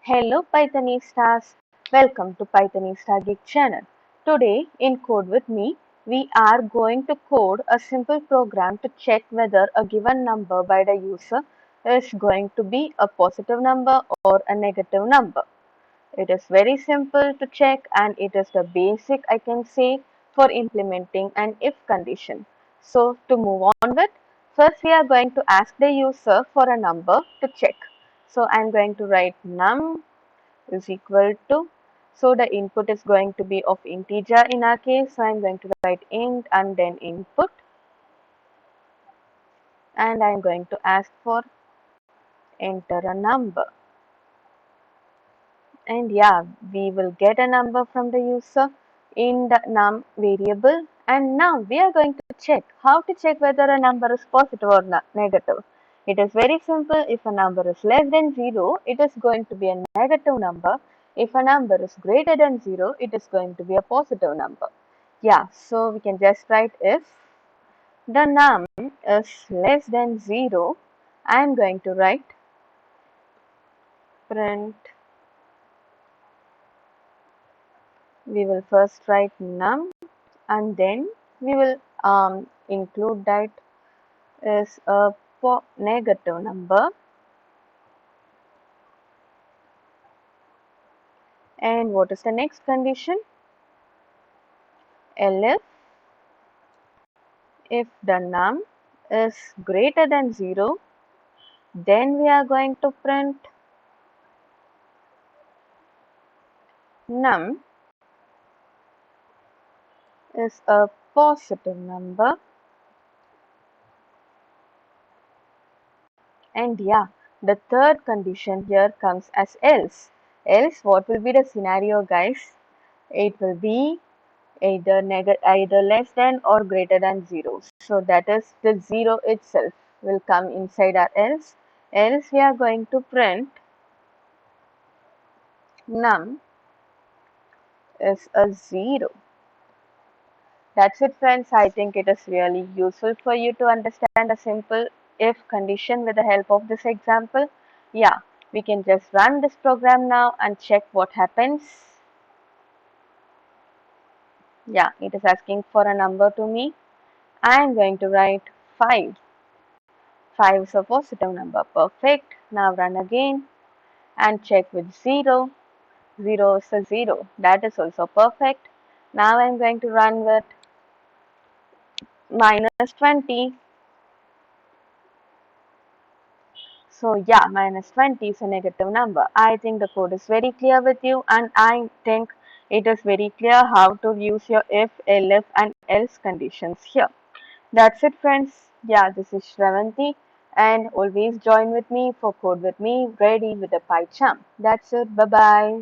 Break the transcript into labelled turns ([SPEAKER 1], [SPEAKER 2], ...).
[SPEAKER 1] Hello Pythonistas, welcome to Pythonista Geek channel. Today in Code with Me, we are going to code a simple program to check whether a given number by the user is going to be a positive number or a negative number. It is very simple to check and it is the basic I can say for implementing an if condition. So to move on with, first we are going to ask the user for a number to check. So I am going to write num is equal to, so the input is going to be of integer in our case, so I'm going to write int and then input, and I'm going to ask for enter a number, and yeah, we will get a number from the user in the num variable. And now we are going to check how to check whether a number is positive or negative. It is very simple. If a number is less than 0, it is going to be a negative number. If a number is greater than 0, it is going to be a positive number. Yeah, so we can just write if the num is less than 0, I am going to write print. We will first write num and then we will include that is a negative number. And what is the next condition? Elif if the num is greater than 0, then we are going to print num is a positive number. And yeah, the third condition here comes as else. Else, what will be the scenario, guys? It will be either less than or greater than 0. So that is the 0 itself will come inside our else. Else we are going to print num is a 0. That's it, friends. I think it is really useful for you to understand a simple if condition with the help of this example. Yeah, we can just run this program now and check what happens. Yeah, it is asking for a number to me. I am going to write 5. 5 is a positive number. Perfect. Now run again and check with 0. 0 is a 0. That is also perfect. Now I am going to run with minus 20. So yeah, minus 20 is a negative number. I think the code is very clear with you, and I think it is very clear how to use your if, elif and else conditions here. That's it, friends. Yeah, this is Shravanti, and always join with me for Code with Me, ready with a PyCharm. That's it. Bye bye.